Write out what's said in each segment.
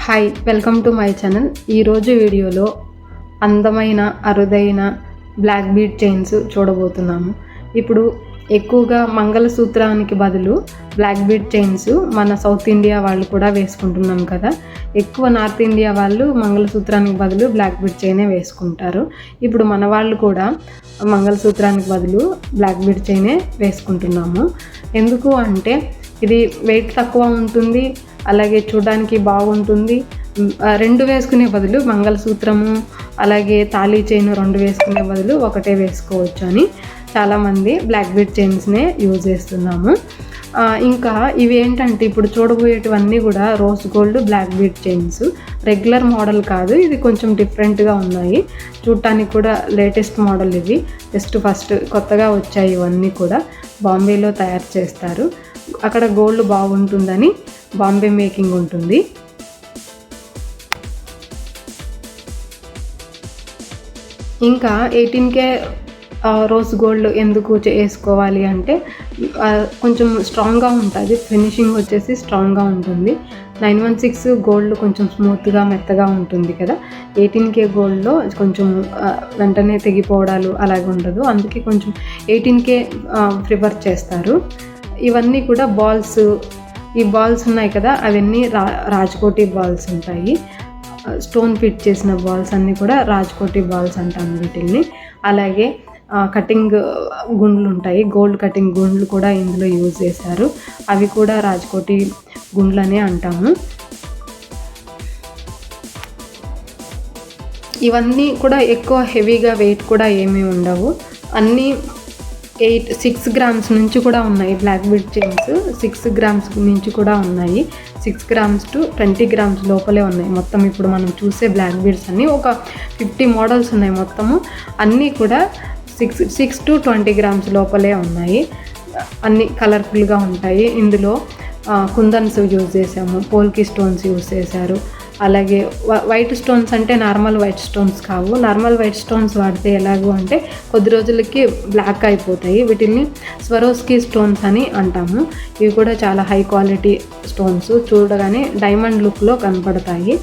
Hi, welcome to my channel. ఈరోజు వీడియోలో అందమైన అరుదైన బ్లాక్ బీడ్ చైన్స్ చూడబోతున్నాము. ఇప్పుడు ఎక్కువగా మంగళసూత్రానికి బదులు బ్లాక్ బీడ్ చైన్స్ మన సౌత్ ఇండియా వాళ్ళు కూడా వేసుకుంటున్నాం కదా. ఎక్కువ నార్త్ ఇండియా వాళ్ళు మంగళసూత్రానికి బదులు బ్లాక్ బీడ్ చైనే వేసుకుంటారు. ఇప్పుడు మన వాళ్ళు కూడా మంగళసూత్రానికి బదులు బ్లాక్ బీడ్ చైనే వేసుకుంటున్నాము. ఎందుకు అంటే ఇది వెయిట్ తక్కువ ఉంటుంది, అలాగే చూడడానికి బాగుంటుంది. రెండు వేసుకునే బదులు మంగళసూత్రము అలాగే తాళీ చైన్ రెండు వేసుకునే బదులు ఒకటే వేసుకోవచ్చు అని చాలామంది బ్లాక్ బీడ్ చైన్స్నే యూజ్ చేస్తున్నాము. ఇంకా ఇవి ఏంటంటే ఇప్పుడు చూడబోయేటివన్నీ కూడా rose gold black bead chains. Regular model కాదు, ఇది కొంచెం డిఫరెంట్గా ఉన్నాయి. చూడటానికి కూడా లేటెస్ట్ మోడల్ ఇవి. ఫస్ట్ కొత్తగా వచ్చాయి. ఇవన్నీ కూడా బాంబేలో తయారు చేస్తారు. అక్కడ గోల్డ్ బాగుంటుందని బాంబే మేకింగ్ ఉంటుంది. ఇంకా 18K రోజ్ గోల్డ్ ఎందుకు వేసుకోవాలి అంటే కొంచెం స్ట్రాంగ్గా ఉంటుంది. ఫినిషింగ్ వచ్చేసి స్ట్రాంగ్గా ఉంటుంది. 916 గోల్డ్ కొంచెం స్మూత్గా మెత్తగా ఉంటుంది కదా. 18K గోల్డ్లో కొంచెం వెంటనే తెగిపోవడాలు అలాగే ఉండదు. అందుకే కొంచెం 18K ప్రిఫర్ చేస్తారు. ఇవన్నీ కూడా బాల్స్, ఈ బాల్స్ ఉన్నాయి కదా, అవన్నీ రాజ్కోటి బాల్స్ ఉంటాయి. స్టోన్ ఫిట్ చేసిన బాల్స్ అన్నీ కూడా రాజ్కోటి బాల్స్ అంటాం వీటిల్ని. అలాగే కటింగ్ గుండ్లు ఉంటాయి, గోల్డ్ కటింగ్ గుండ్లు కూడా ఇందులో యూజ్ చేశారు. అవి కూడా రాజ్కోటి గుండ్లనే అంటాము. ఇవన్నీ కూడా ఎక్కువ హెవీగా వెయిట్ కూడా ఏమీ ఉండవు. అన్నీ 6 గ్రామ్స్ నుంచి కూడా ఉన్నాయి. బ్లాక్ బీడ్ చైన్స్ 6 గ్రామ్స్ నుంచి కూడా ఉన్నాయి. 6 గ్రామ్స్ టు 20 గ్రామ్స్ లోపలే ఉన్నాయి. మొత్తం ఇప్పుడు మనం చూసే బ్లాక్ బీడ్స్ అన్నీ ఒక 50 మోడల్స్ ఉన్నాయి. మొత్తము అన్నీ కూడా 6 to 20 గ్రామ్స్ లోపలే ఉన్నాయి. అన్నీ కలర్ఫుల్గా ఉంటాయి. ఇందులో కుందన్స్ యూజ్ చేసాము, పోల్కి స్టోన్స్ యూజ్ చేశారు. అలాగే వైట్ స్టోన్స్ అంటే నార్మల్ వైట్ స్టోన్స్ కావు. నార్మల్ వైట్ స్టోన్స్ వాడితే ఎలాగో అంటే కొద్ది రోజులకి బ్లాక్ అయిపోతాయి. వీటిని స్వరోస్కీ స్టోన్స్ అని అంటాము. ఇవి కూడా చాలా హై క్వాలిటీ స్టోన్స్, చూడగానే డైమండ్ లుక్లో కనపడతాయి.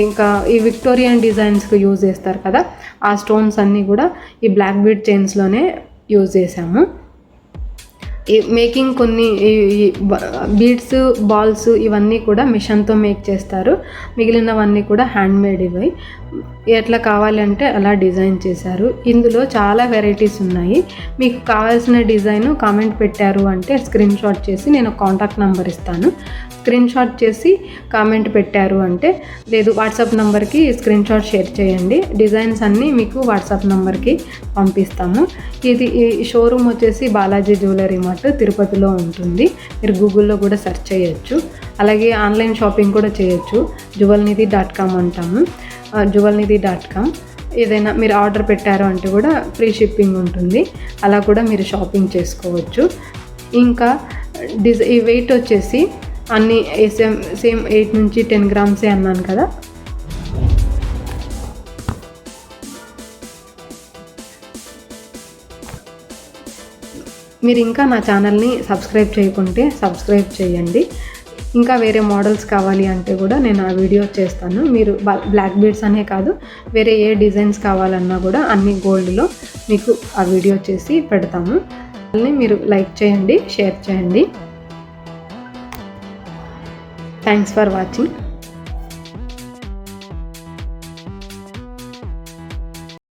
ఇంకా ఈ విక్టోరియన్ డిజైన్స్కి యూజ్ చేస్తారు కదా, ఆ స్టోన్స్ అన్నీ కూడా ఈ బ్లాక్ బీడ్ చైన్స్లోనే యూజ్ చేసాము. ఈ మేకింగ్ కొన్ని బీడ్స్, బాల్స్ ఇవన్నీ కూడా మిషన్తో మేక్ చేస్తారు. మిగిలినవన్నీ కూడా హ్యాండ్ మేడ్. ఇవి ఎట్లా కావాలంటే అలా డిజైన్ చేశారు. ఇందులో చాలా వెరైటీస్ ఉన్నాయి. మీకు కావాల్సిన డిజైన్ కామెంట్ పెట్టారు అంటే స్క్రీన్ షాట్ చేసి నేను కాంటాక్ట్ నెంబర్ ఇస్తాను. స్క్రీన్ షాట్ చేసి కామెంట్ పెట్టారు అంటే, లేదు వాట్సాప్ నెంబర్కి స్క్రీన్ షాట్ షేర్ చేయండి. డిజైన్స్ అన్నీ మీకు వాట్సాప్ నెంబర్కి పంపిస్తాము. ఇది ఈ షోరూమ్ వచ్చేసి బాలాజీ జ్యువెలరీ మార్ట్ తిరుపతిలో ఉంటుంది. మీరు గూగుల్లో కూడా సెర్చ్ చేయొచ్చు. అలాగే ఆన్లైన్ షాపింగ్ కూడా చేయొచ్చు. jewelnidhi.com అంటాము, jewelnidhi.com. ఏదైనా మీరు ఆర్డర్ పెట్టారు అంటే కూడా ఫ్రీ షిప్పింగ్ ఉంటుంది. అలా కూడా మీరు షాపింగ్ చేసుకోవచ్చు. ఇంకా ఈ వెయిట్ వచ్చేసి అన్నీ సేమ్ 8 నుంచి 10 గ్రామ్సే అన్నాను కదా. మీరు ఇంకా నా ఛానల్ని సబ్స్క్రైబ్ చేయకుంటే సబ్స్క్రైబ్ చేయండి. ఇంకా వేరే మోడల్స్ కావాలి అంటే కూడా నేను ఆ వీడియో చేస్తాను. మీరు బ్లాక్ బీడ్స్ అనే కాదు, వేరే ఏ డిజైన్స్ కావాలన్నా కూడా అన్ని గోల్డ్లో మీకు ఆ వీడియో చేసి పెడతాము. మీరు లైక్ చేయండి, షేర్ చేయండి. Thanks for watching.